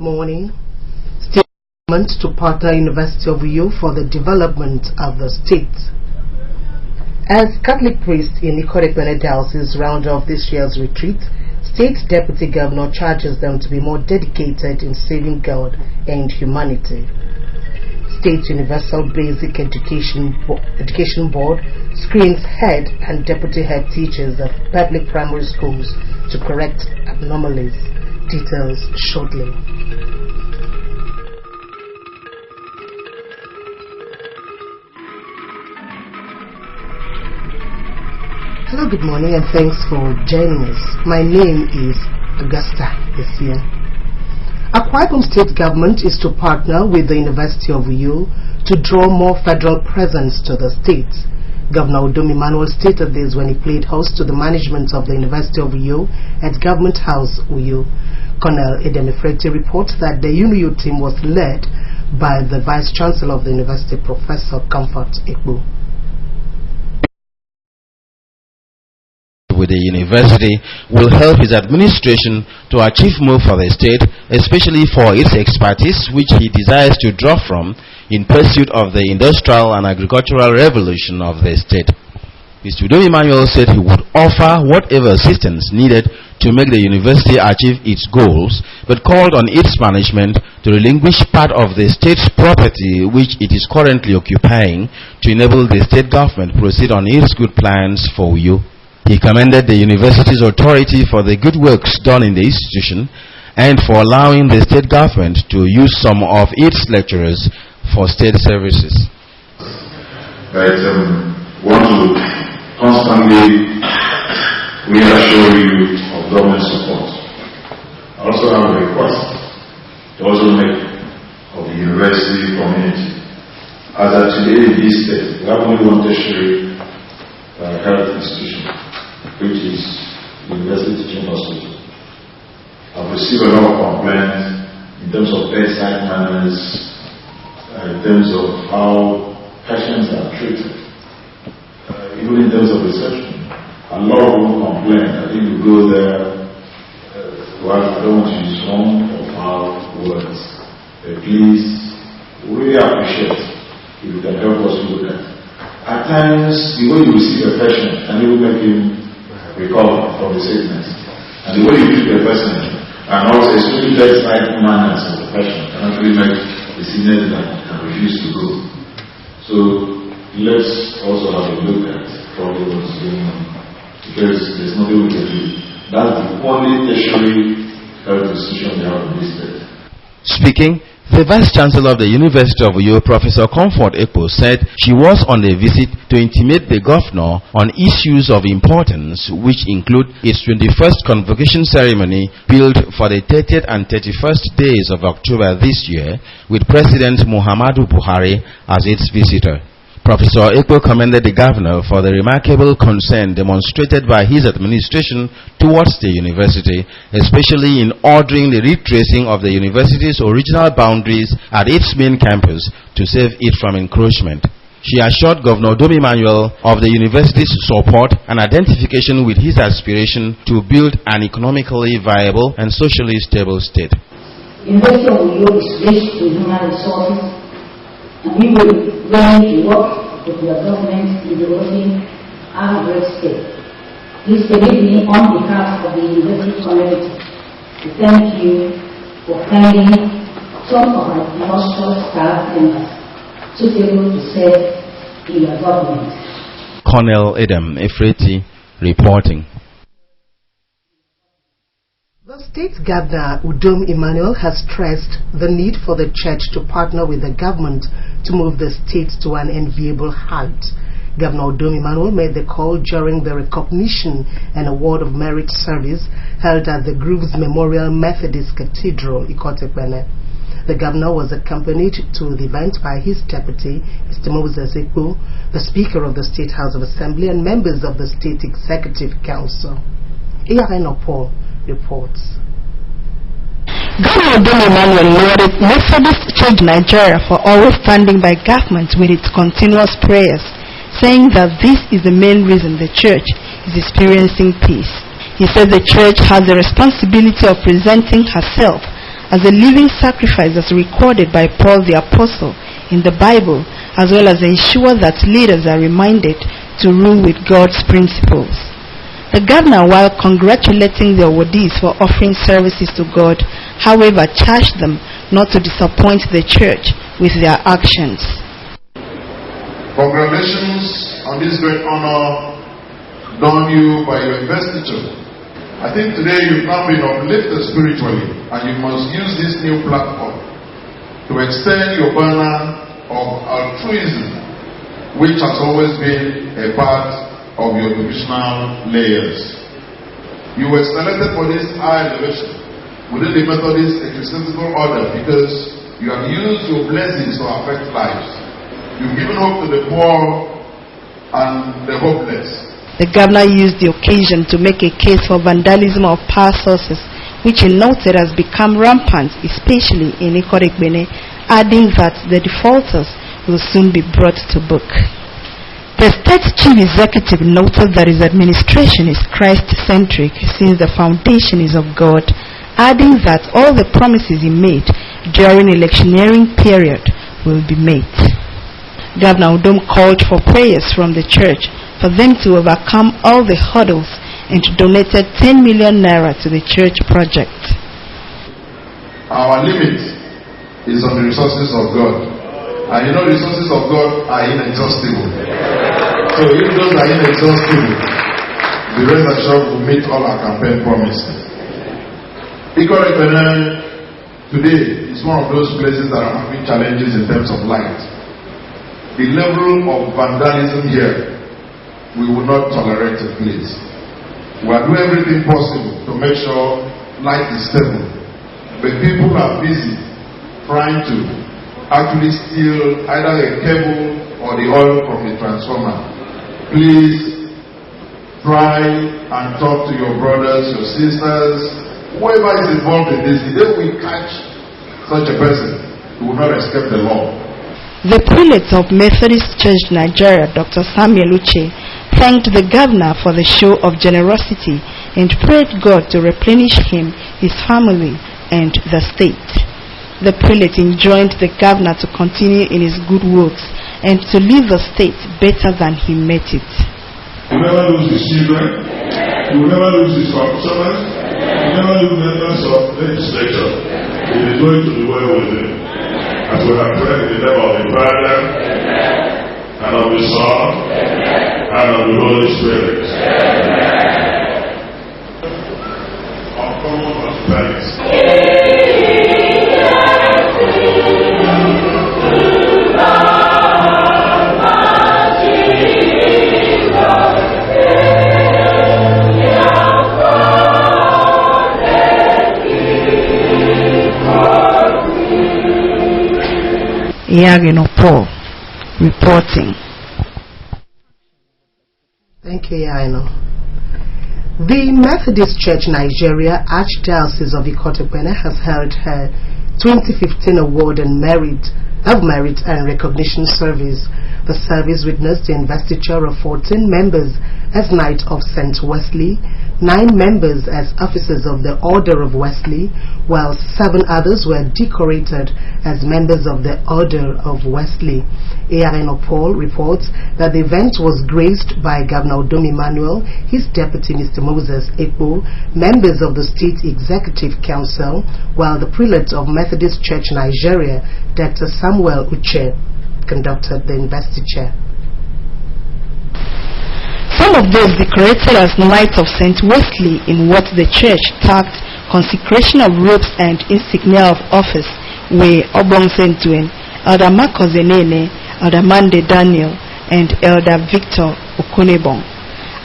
morning. State government to partner University of Uyo for the development of the state. As Catholic priests in Ikotekpene Diocese round off this year's retreat, State Deputy Governor charges them to be more dedicated in serving God and humanity. State Universal Basic Education Board screens head and deputy head teachers of public primary schools to correct anomalies. Details shortly. Hello, good morning, and thanks for joining us. My name is Augusta Esia. Akwa Ibom State Government is to partner with the University of Uyo to draw more federal presence to the state. Governor Udom Emmanuel stated this when he played host to the management of the University of Uyo at Government House, Uyo. Colonel Edem Efreti reports that the UNIU team was led by the Vice Chancellor of the University, Professor Comfort Ekpo. With the university will help his administration to achieve more for the state, especially for its expertise, which he desires to draw from in pursuit of the industrial and agricultural revolution of the state. Mr. Udom Emmanuel said he would offer whatever assistance needed to make the university achieve its goals, but called on its management to relinquish part of the state's property which it is currently occupying to enable the state government proceed on its good plans for Uyo. He commended the university's authority for the good works done in the institution and for allowing the state government to use some of its lecturers for state services. I want to constantly reassure you of government support. I also have a request to also make of the university community. As of today in this state, we have only one tertiary health institution, which is the University Teaching Hospital. I've received a lot of complaints in terms of bedside manners, in terms of how patients are treated, even in terms of reception. A lot of people complain. I think you go there, well, I don't want to use some of our words. Please, we really appreciate if you can help us look at. At times, the way you receive a patient and you make him recover from the sickness, and the way you treat the person, and also especially bedside manners of the patient, can actually make the sickness that can refuse to go. So let's also have a look at probably what's going on, because there's nothing we can do. That's the only tertiary health institution we have in this state. Speaking, the Vice Chancellor of the University of Uyo, Professor Comfort Ekpo, said she was on a visit to intimate the governor on issues of importance, which include its 21st convocation ceremony billed for the 30th and 31st days of October this year, with President Muhammadu Buhari as its visitor. Professor Ekpo commended the governor for the remarkable concern demonstrated by his administration towards the university, especially in ordering the retracing of the university's original boundaries at its main campus to save it from encroachment. She assured Governor Udom Emmanuel of the university's support and identification with his aspiration to build an economically viable and socially stable state. University of Uyo is rich in human resources, and we will be willing to work with your government in developing our great state. Please permit me on behalf of the university community to thank you for finding some of our illustrious staff members suitable to serve in your government. Colonel Edem Efreti reporting. The state governor, Udom Emmanuel, has stressed the need for the church to partner with the government to move the state to an enviable height. Governor Udom Emmanuel made the call during the recognition and award of merit service held at the Grooves Memorial Methodist Cathedral, Ikotekpene. The governor was accompanied to the event by his deputy, Mr. Moses Ekpo, the Speaker of the State House of Assembly, and members of the State Executive Council. A.R.N. Paul reports. Governor Udom Emmanuel lauded Methodist Church Nigeria for always standing by government with its continuous prayers, saying that this is the main reason the church is experiencing peace. He said the church has the responsibility of presenting herself as a living sacrifice as recorded by Paul the Apostle in the Bible, as well as ensure that leaders are reminded to rule with God's principles. The governor, while congratulating the awardees for offering services to God, however, charged them not to disappoint the church with their actions. Congratulations on this great honor done you by your investiture. I think today you've now been uplifted spiritually, and you must use this new platform to extend your banner of altruism, which has always been a part of your divisional layers. You were selected for this high elevation within the Methodist Ecclesiastical Order because you have used your blessings to affect lives. You've given hope to the poor and the hopeless. The governor used the occasion to make a case for vandalism of power sources, which he noted has become rampant, especially in Ikot-Ekpene, adding that the defaulters will soon be brought to book. The state chief executive noted that his administration is Christ-centric since the foundation is of God, adding that all the promises he made during the electioneering period will be made. Governor Udom called for prayers from the church for them to overcome all the hurdles and donated 10 million naira to the church project. Our limit is on the resources of God. And you know, resources of God are inexhaustible. So if those are inexhaustible, the rest assured will meet all our campaign promises. Ikot-Ekpene today is one of those places that are having challenges in terms of light. The level of vandalism here, we will not tolerate it, please. We are doing everything possible to make sure light is stable. But people are busy trying to actually steal either a cable or the oil from the transformer. Please try and talk to your brothers, your sisters, whoever is involved in this. The day we catch such a person, he will not escape the law. The prelate of Methodist Church Nigeria, Dr. Samuel Uche, thanked the governor for the show of generosity and prayed God to replenish him, his family, and the state. The prelate enjoined the governor to continue in his good works and to leave the state better than he met it. You never lose his children, you will never lose his servants, you never lose members of legislature. It is going to be well with him. As we have prayed in the name of the Father, and of the Son, and of the Holy Spirit. Our common hospitality. Iyagino Paul reporting. Thank you, Yaino. The Methodist Church Nigeria Archdiocese of Ikot-Ekpene has held her 2015 Award of Merit and Recognition Service. The service witnessed the investiture of 14 members as Knight of St. Wesley, 9 members as officers of the Order of Wesley, while 7 others were decorated as members of the Order of Wesley. A.R.N. Paul reports that the event was graced by Governor Udom Emmanuel, his deputy Mr. Moses Ekpo, members of the State Executive Council, while the prelate of Methodist Church Nigeria, Dr. Samuel Uche, conducted the investiture. Some of those decorated as Knights of St. Wesley in what the church tagged consecration of robes and insignia of office were Obong Sentuen, Elder Marcos Enene, Elder Mande Daniel, and Elder Victor Okunebong.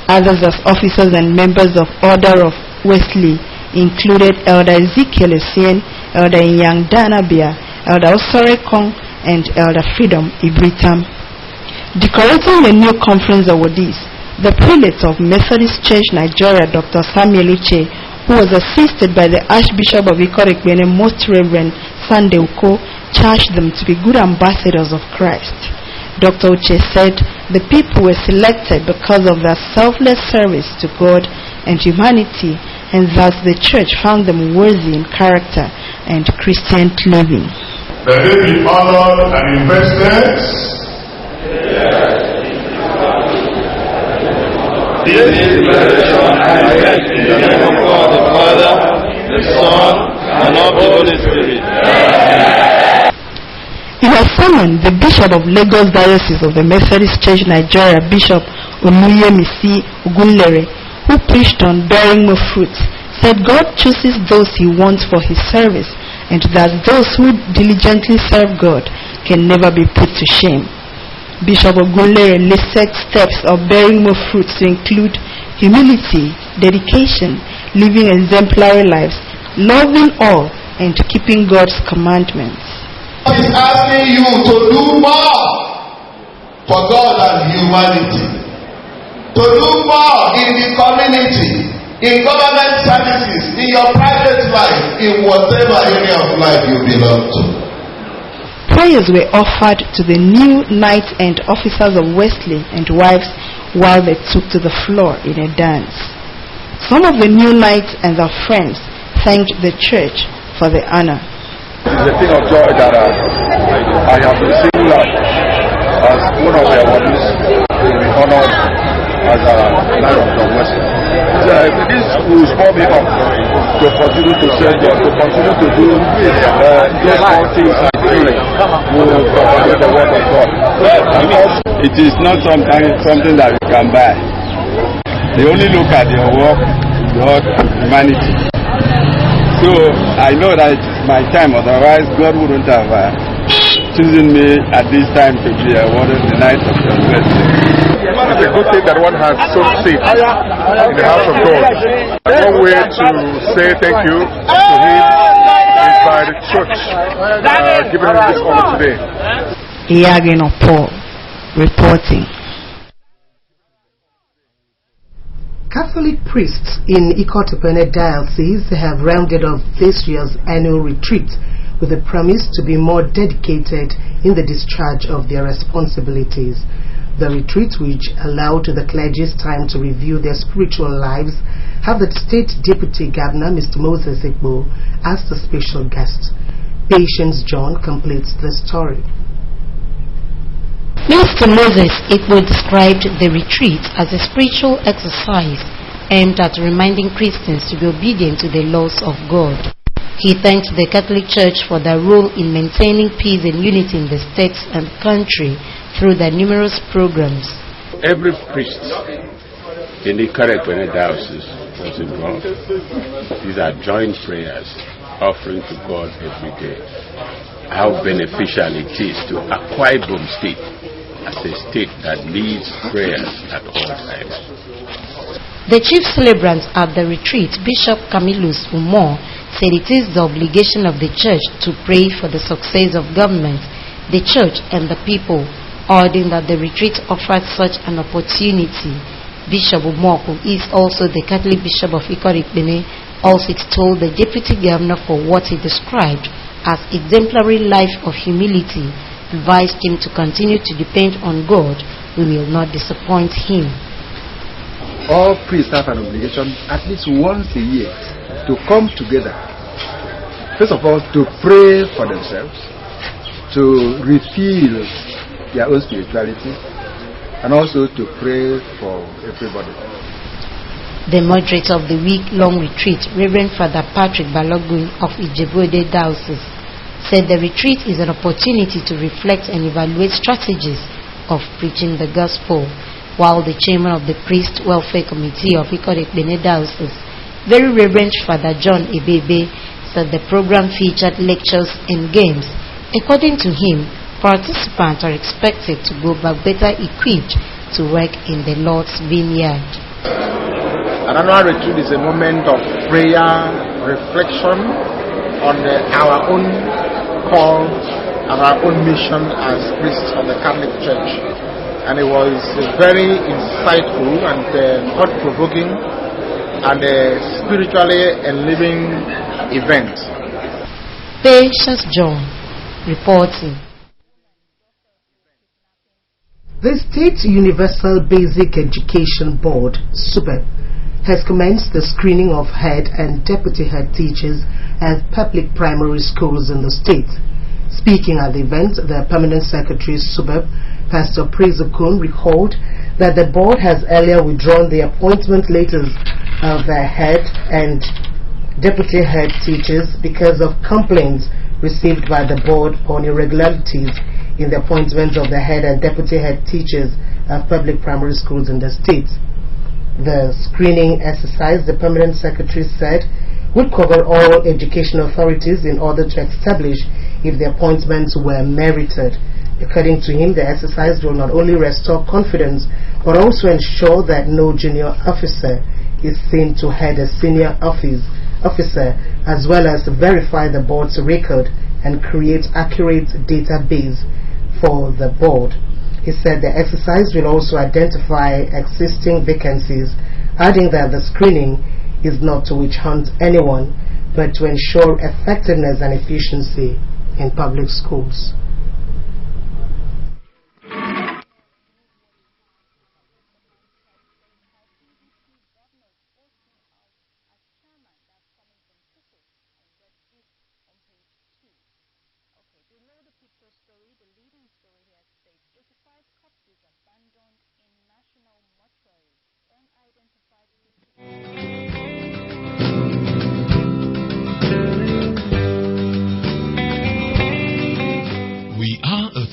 Others as officers and members of Order of Wesley included Elder Ezekiel Essien, Elder Inyang Danabia, Elder Osore Kong, and Elder Freedom Ibritam. Decorating the new conference awardees, the prelate of Methodist Church Nigeria, Dr. Samuel Uche, who was assisted by the Archbishop of Ikot-Ekpene, Most Reverend Sunday Uko, charged them to be good ambassadors of Christ. Dr. Uche said the people were selected because of their selfless service to God and humanity, and thus the church found them worthy in character and Christian living. That they be honored and invested. This is the revelation I read in the name of God the Father, the Son, and of the Holy Spirit. In a sermon, the Bishop of Lagos Diocese of the Methodist Church Nigeria, Bishop Oluyemisi Ogunlere, who preached on bearing more fruit, said God chooses those He wants for His service, and that those who diligently serve God can never be put to shame. Bishop Ogunlere listed steps of bearing more fruit to include humility, dedication, living exemplary lives, loving all, and keeping God's commandments. God is asking you to do more for God and humanity, to do more in the community, in government services, in your private life, in whatever area of life you belong to. Prayers were offered to the new knights and officers of Wesley and wives while they took to the floor in a dance. Some of the new knights and their friends thanked the church for the honor. It's a thing of joy that I have been singled out as one of the awardees to be honored as a Knight of John Wesley. This will spur me up to continue to serve God, to continue to do those small things I feel will propagate the word of God. It is not something that you can buy. They only look at your work, God, humanity. So I know that it's my time, otherwise God wouldn't have chosen me at this time to be awarded the Knight of John Wesley. It's a good thing that one has sown seed in the house of God. One way to say thank you to him is by the church giving him this honor today. Iyagino Paul reporting. Catholic priests in Ikotopene Diocese have rounded off this year's annual retreat with a promise to be more dedicated in the discharge of their responsibilities. The retreat, which allowed the clergy's time to review their spiritual lives, have the State Deputy Governor, Mr. Moses Igbo, as the special guest. Patience John completes the story. Mr. Moses Igbo described the retreat as a spiritual exercise aimed at reminding Christians to be obedient to the laws of God. He thanked the Catholic Church for their role in maintaining peace and unity in the state and country through their numerous programs. Every priest in the Ikotopene Diocese was involved. These are joint prayers offering to God every day. How beneficial it is to Akwa Ibom State as a state that leads prayers at all times. The chief celebrant at the retreat, Bishop Camillus Umor, said it is the obligation of the church to pray for the success of government, the church, and the people, adding that the retreat offered such an opportunity. Bishop Umor, who is also the Catholic Bishop of Ikotopene, also extolled the Deputy Governor for what he described as exemplary life of humility, advised him to continue to depend on God, who will not disappoint him. All priests have an obligation at least once a year to come together. First of all, to pray for themselves, to reveal their own spirituality, and also to pray for everybody. The moderator of the week-long retreat, Reverend Father Patrick Balogun of Ijebu-Ode Diocese, said the retreat is an opportunity to reflect and evaluate strategies of preaching the gospel, while the chairman of the Priest Welfare Committee of Ikotopene Diocese, Very Reverend Father John Ebebe, said the program featured lectures and games. According to him, participants are expected to go back better equipped to work in the Lord's vineyard. An annual retreat is a moment of prayer, reflection on our own call and our own mission as priests of the Catholic Church. And it was very insightful and thought-provoking and spiritually enlivening event. Patience John reporting. The State Universal Basic Education Board, SUBEB, has commenced the screening of head and deputy head teachers at public primary schools in the state. Speaking at the event, the Permanent Secretary SUBEP, Pastor Praise Okun, recalled that the board has earlier withdrawn the appointment letters of the head and deputy head teachers because of complaints received by the board on irregularities in the appointment of the head and deputy head teachers of public primary schools in the state. The screening exercise, the Permanent Secretary said, would cover all education authorities in order to establish if the appointments were merited. According to him, the exercise will not only restore confidence but also ensure that no junior officer is seen to head a senior officer, as well as verify the board's record and create accurate database for the board. He said the exercise will also identify existing vacancies, adding that the screening is not to witch hunt anyone, but to ensure effectiveness and efficiency in public schools.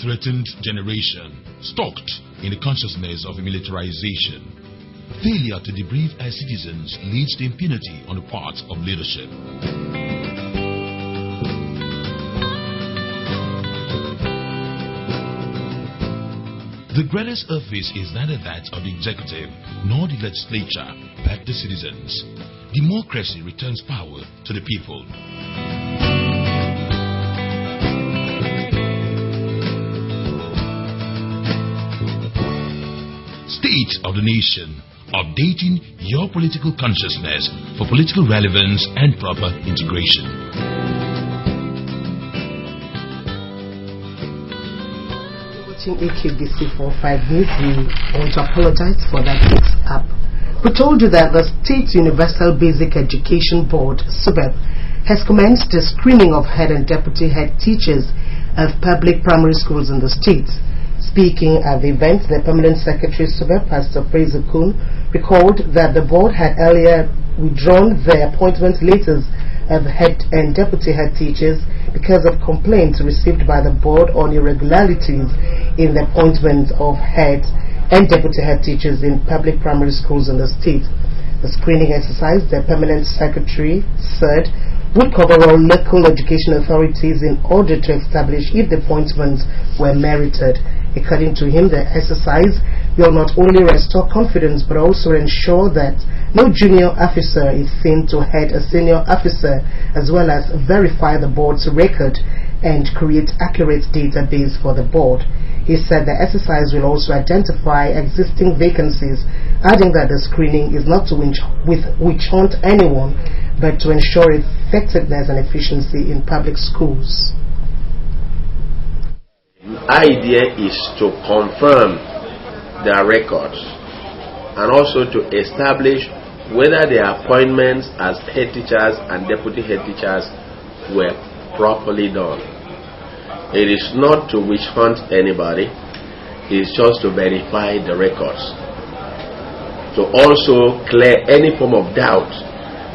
Threatened generation, stalked in the consciousness of militarization. Failure to debrief our citizens leads to impunity on the part of leadership. The greatest office is neither that of the executive nor the legislature, but the citizens. Democracy returns power to the people. State of the nation, updating your political consciousness for political relevance and proper integration. Watching AKBC 45 News, we want to apologize for that mix-up. We told you that the State Universal Basic Education Board, SUBEP, has commenced the screening of head and deputy head teachers of public primary schools in the state. Speaking at the event, the Permanent Secretary SUBEP, Pastor Praise Okun, recalled that the board had earlier withdrawn their appointment letters of head and deputy head teachers because of complaints received by the board on irregularities in the appointment of head and deputy head teachers in public primary schools in the state. The screening exercise, the Permanent Secretary said, would cover all local education authorities in order to establish if the appointments were merited. According to him, the exercise will not only restore confidence but also ensure that no junior officer is seen to head a senior officer, as well as verify the board's record and create accurate database for the board. He said the exercise will also identify existing vacancies, adding that the screening is not to witch hunt anyone, but to ensure effectiveness and efficiency in public schools. Idea is to confirm their records and also to establish whether their appointments as head teachers and deputy head teachers were properly done. It is not to witch hunt anybody, it is just to verify the records, to also clear any form of doubt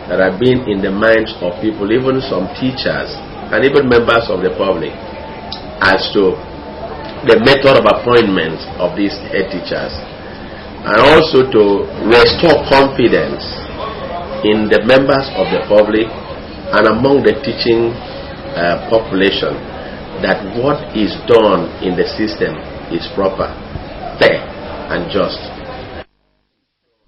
that have been in the minds of people, even some teachers and even members of the public, as to the method of appointments of these head teachers, and also to restore confidence in the members of the public and among the teaching population that what is done in the system is proper, fair, and just.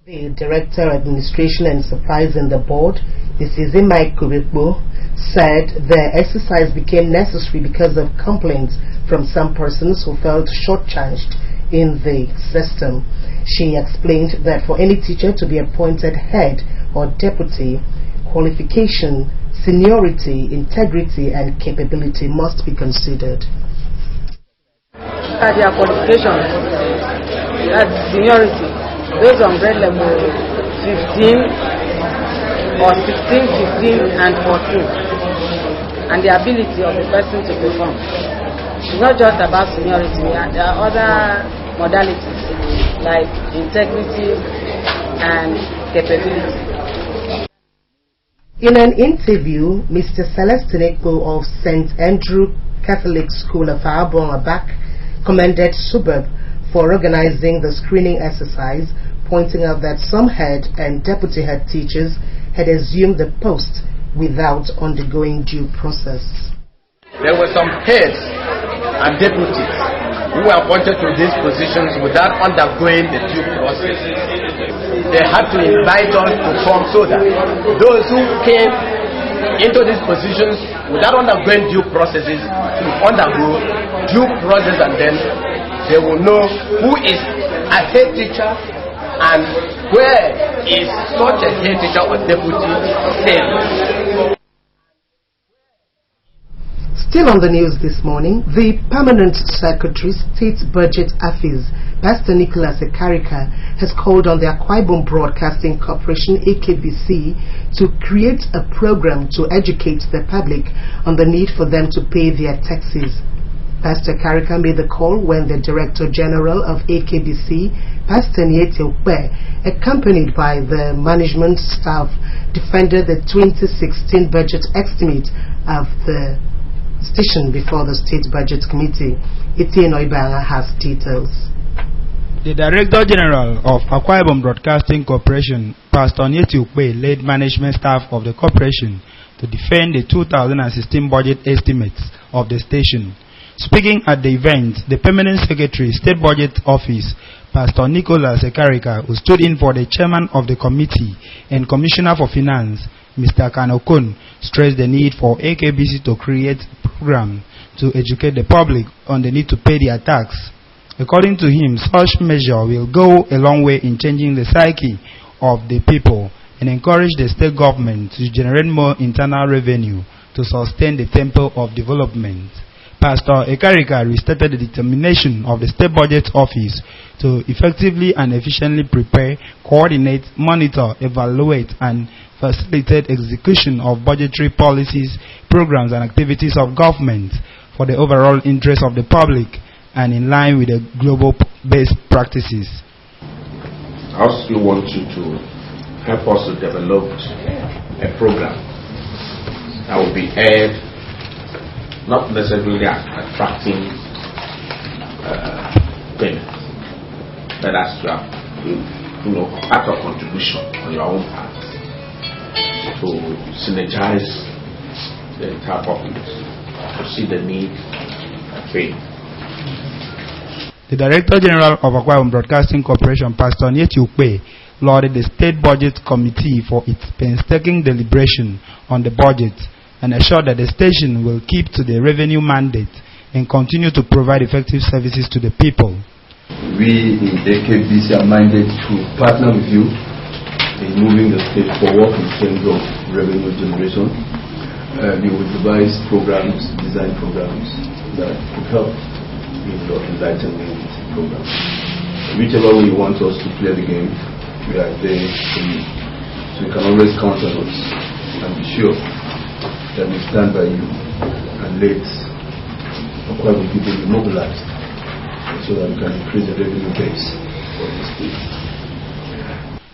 The Director of Administration and Supplies in the board, Mrs. Mike Kubekbo, said the exercise became necessary because of complaints from some persons who felt shortchanged in the system. She explained that for any teacher to be appointed head or deputy, qualification, seniority, integrity, and capability must be considered. At their qualifications, at seniority, based on grade level 15 or 16, 15, and 14. and the ability of the person to perform. It's not just about seniority. There are other modalities like integrity and capability. In an interview, Mr. Celestine Ekpo of St. Andrew Catholic School of Abak commended SUBEB for organizing the screening exercise, pointing out that some head and deputy head teachers had assumed the post without undergoing due process. There were some heads and deputies who were appointed to these positions without undergoing the due process. They had to invite us to form so that those who came into these positions without undergoing due processes will undergo due process, and then they will know who is a head teacher and where is such a head teacher or deputy staying. Still on the news this morning, the Permanent Secretary, State Budget Affairs, Pastor Nicholas Ekarika, has called on the Akwa Ibom Broadcasting Corporation, AKBC, to create a program to educate the public on the need for them to pay their taxes. Pastor Ekarika made the call when the Director General of AKBC, Pastor Nyeti Ukwe, accompanied by the management staff, defended the 2016 budget estimate of the station before the State Budget Committee. Etienne Oibanga has details. The Director General of Akwa Ibom Broadcasting Corporation, Pastor Nyeti Ukwe, led management staff of the corporation to defend the 2016 budget estimates of the station. Speaking at the event, the Permanent Secretary, State Budget Office, Pastor Nicholas Ekarika, who stood in for the Chairman of the Committee and Commissioner for Finance, Mr. Kanokun, stressed the need for AKBC to create a program to educate the public on the need to pay their tax. According to him, such measure will go a long way in changing the psyche of the people and encourage the state government to generate more internal revenue to sustain the tempo of development. Pastor Ekarika restated the determination of the State Budget Office to effectively and efficiently prepare, coordinate, monitor, evaluate, and facilitate execution of budgetary policies, programs, and activities of government for the overall interest of the public and in line with the global best practices. I also want you to help us to develop a program that will be aired, not necessarily attracting payment, but as part of contribution on your own part to synergize the entire populace to see the need of paying. The Director General of Akwa Ibom Broadcasting Corporation, Pastor Nyeti Ukwe, lauded the State Budget Committee for its painstaking deliberation on the budget and assured that the station will keep to the revenue mandate and continue to provide effective services to the people. We in AKBC are minded to partner with you in moving the state forward in terms of revenue generation. We will devise programs, design programs that could help in your enlightenment program. Whichever way you want us to play the game, we are there for you. So you can always count on us and be sure that we stand by you and let Akwa Ibom people be mobilized so that we can increase the revenue base for the state.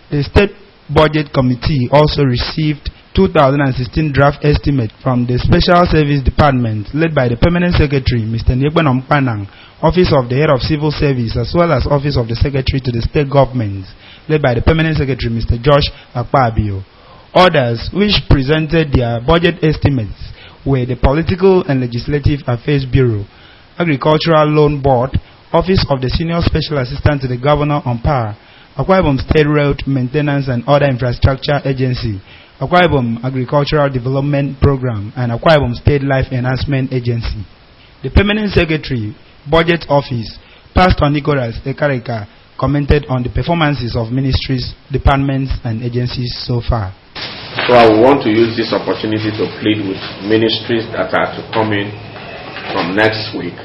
The State Budget Committee also received 2016 draft estimate from the Special Service Department led by the Permanent Secretary, Mr. Nyekwen Ompanang, Office of the Head of Civil Service, as well as Office of the Secretary to the State Government, led by the Permanent Secretary, Mr. Josh Akpabio. Others, which presented their budget estimates, were the Political and Legislative Affairs Bureau, Agricultural Loan Board, Office of the Senior Special Assistant to the Governor on Power, Akwa Ibom State Road Maintenance and Other Infrastructure Agency, Akwa Ibom Agricultural Development Program, and Akwa Ibom State Life Enhancement Agency. The Permanent Secretary, Budget Office, Pastor Nicholas Ekarika, commented on the performances of ministries, departments, and agencies so far. So I want to use this opportunity to plead with ministries that are to come in from next week.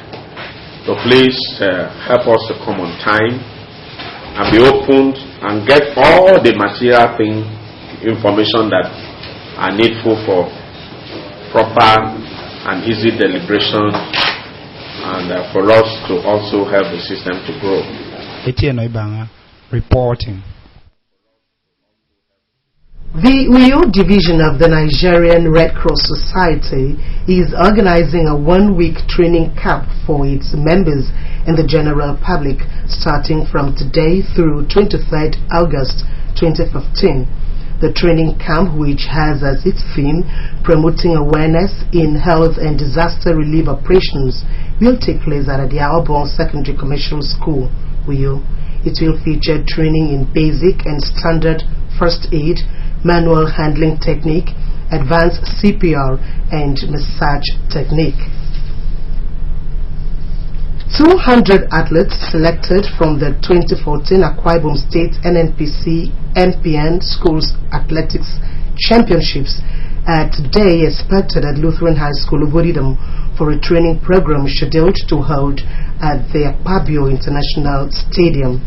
So please help us to come on time and be opened and get all the material information that are needful for proper and easy deliberation, and for us to also help the system to grow. Etienne Oibanga reporting. The Uyo division of the Nigerian Red Cross Society is organizing a one-week training camp for its members and the general public starting from today through 23rd August 2015. The training camp, which has as its theme promoting awareness in health and disaster relief operations, will take place at the Aobon Secondary Commercial School, Uyo. It will feature training in basic and standard first aid, manual handling technique, advanced CPR, and massage technique. 200 athletes selected from the 2014 Akwa Ibom State NNPC MPN Schools Athletics Championships are today expected at Lutheran High School Obodidam for a training program scheduled to hold at the Akpabio International Stadium.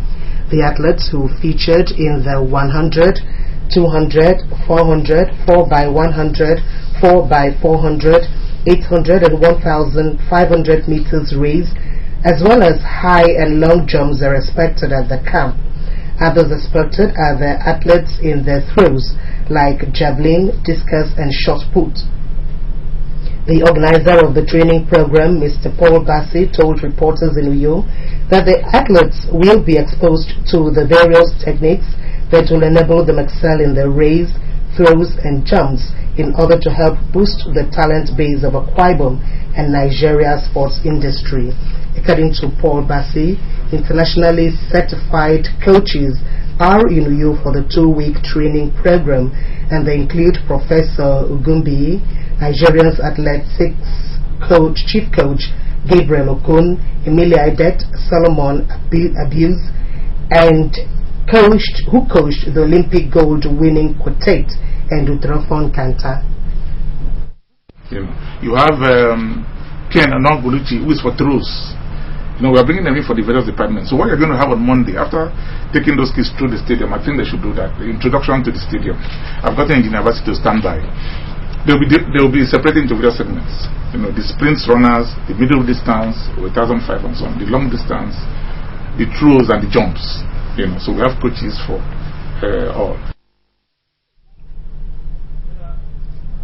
The athletes who featured in the 100, 200, 400, 4x100, 4x400, 800 and 1,500 meters race, as well as high and long jumps are expected at the camp. Others expected are the athletes in their throws like javelin, discus and shot put. The organizer of the training program, Mr. Paul Bassi, told reporters in Uyo that the athletes will be exposed to the various techniques that will enable them excel in their race, throws and jumps in order to help boost the talent base of Akwa Ibom and Nigeria's sports industry. According to Paul Bassi, internationally certified coaches are in Uyo for the 2-week training program, and they include Professor Ugumbi, Nigerian's athletics coach, chief coach Gabriel Okun, Emilia Idet, Solomon Abuse, and who coached the Olympic gold-winning quartet and Utrafon Kanta. You have Ken Anonguluchi, who is for throws. We are bringing them in for the various departments. So what you're going to have on Monday, after taking those kids through the stadium, I think they should do that. The introduction to the stadium. I've gotten Engineer University to stand by. They will be separated into various segments. The sprints runners, the middle distance, 1,500 and so on, the long distance, the throws and the jumps. So we have coaches for all.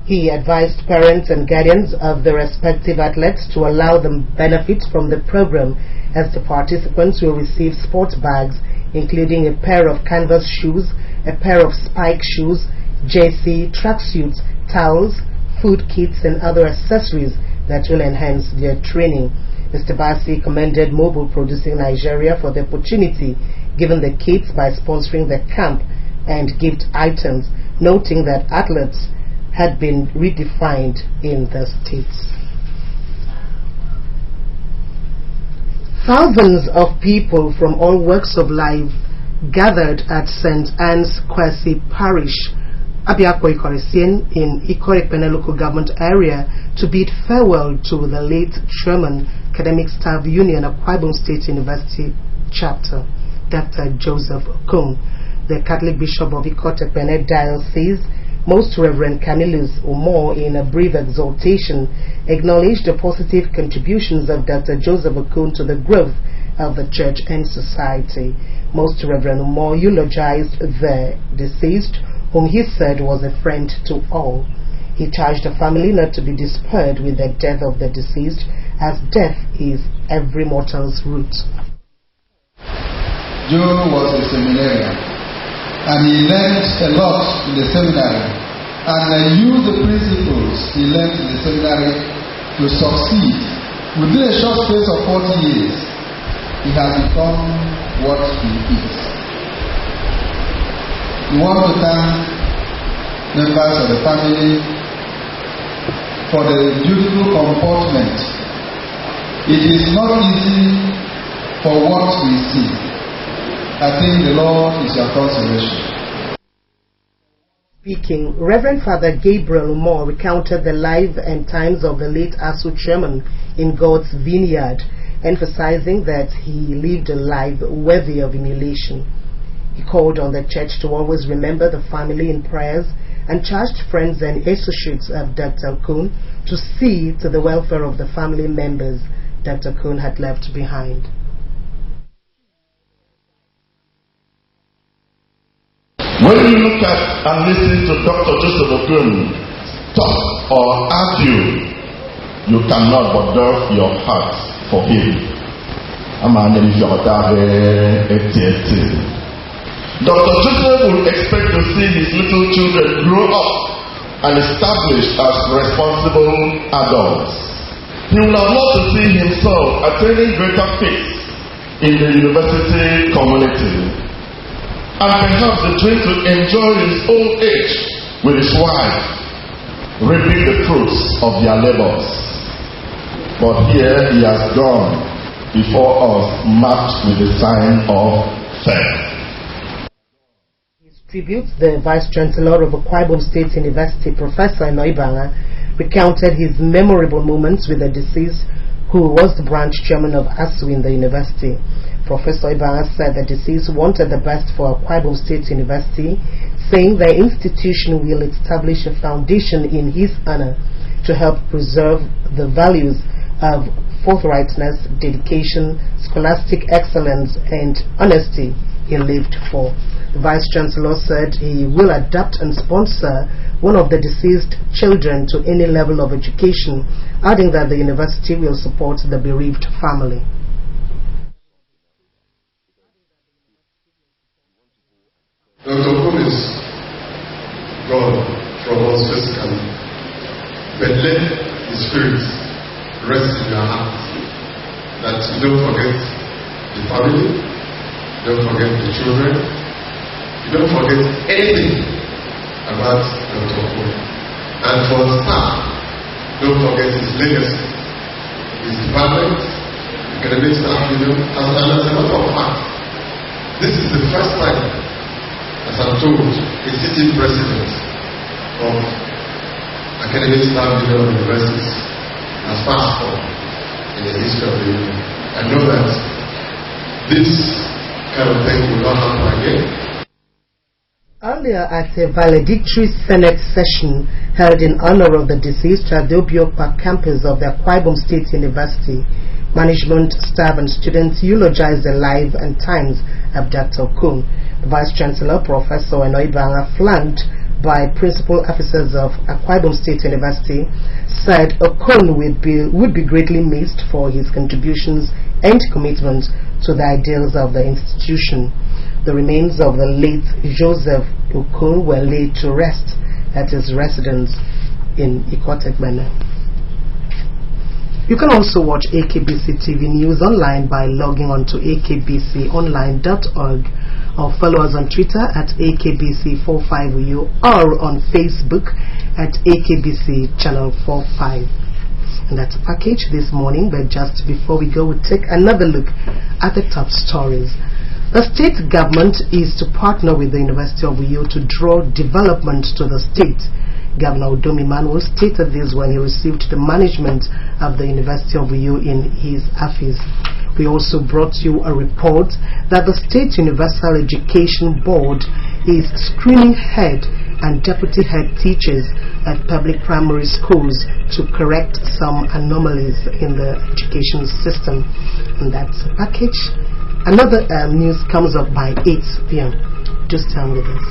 He advised parents and guardians of the respective athletes to allow them benefit from the program, as the participants will receive sports bags including a pair of canvas shoes, a pair of spike shoes, jersey, tracksuits, towels, food kits and other accessories that will enhance their training. Mr. Bassi commended Mobile Producing Nigeria for the opportunity given the kits by sponsoring the camp and gift items, noting that athletes had been redefined in the states. Thousands of people from all walks of life gathered at St. Anne's Kwesi Parish, Abiakwa Ikoresien, in Ikorekpene local government area to bid farewell to the late Chairman, Academic Staff Union of Akwa Ibom State University Chapter, Dr. Joseph Okung. The Catholic Bishop of Ikorekpene Diocese, Most Reverend Camillus Omo, in a brief exhortation, acknowledged the positive contributions of Dr. Joseph Okung to the growth of the church and society. Most Reverend Omo eulogized the deceased, whom he said was a friend to all. He charged the family not to be despaired with the death of the deceased, as death is every mortal's root. Joe was a seminarian, and he learned a lot in the seminary, and used the principles he learned in the seminary to succeed. Within a short space of 40 years, he has become what he is. We want to thank members of the family for the beautiful comportment. It is not easy for what we see. I think the Lord is your consolation. Speaking, Reverend Father Gabriel Moore recounted the life and times of the late ASU chairman in God's vineyard, emphasizing that he lived a life worthy of emulation. He called on the church to always remember the family in prayers and charged friends and associates of Dr. Okon to see to the welfare of the family members Dr. Okon had left behind. When you look at and listen to Dr. Joseph Okon talk or argue, you cannot but love your heart for him. Dr. Joseph would expect to see his little children grow up and established as responsible adults. He would have loved to see himself attaining greater peace in the university community, and perhaps the dream to enjoy his old age with his wife, reaping the fruits of their labors. But here he has gone before us, marked with the sign of faith. Tribute, the Vice Chancellor of Akwa Ibom State University, Professor Enoy Banga, recounted his memorable moments with the deceased, who was the branch chairman of ASU in the university. Professor Ibanga said the deceased wanted the best for Akwa Ibom State University, saying the institution will establish a foundation in his honor to help preserve the values of forthrightness, dedication, scholastic excellence, and honesty he lived for. The Vice Chancellor said he will adopt and sponsor one of the deceased children to any level of education, adding that the university will support the bereaved family. Dr. Okon is gone from us physically, but let his spirit rest in your heart, that you don't forget the family, don't forget the children, you don't forget anything about Dr. Okon. And for staff, don't forget his legacy, his department, academic staff, and as a matter of fact, this is the first time, as I'm told, a sitting president of academic staff of universities has passed on in the history of the union. I know that this kind of thing will not happen again. Earlier at a valedictory Senate session held in honor of the deceased at the Obiokpa campus of the Akwa Ibom State University, management, staff and students eulogized the life and times of Dr. Okon. The Vice Chancellor, Professor Enoy Banga, flanked by principal officers of Akwa Ibom State University, said Okon would be greatly missed for his contributions and commitment to the ideals of the institution. The remains of the late Joseph Okon were laid to rest at his residence in Ikotegbene. You can also watch AKBC TV News online by logging on to akbconline.org or follow us on Twitter at AKBC45U or on Facebook at AKBC Channel 45. And that's a package this morning, but just before we go, we'll take another look at the top stories. The state government is to partner with the University of Uyo to draw development to the state. Governor Udom Emmanuel stated this when he received the management of the University of Uyo in his office. We also brought you a report that the State Universal Education Board is screening head and deputy head teachers at public primary schools to correct some anomalies in the education system. And that's a package. Another news comes up by 8 p.m. Just stay with us.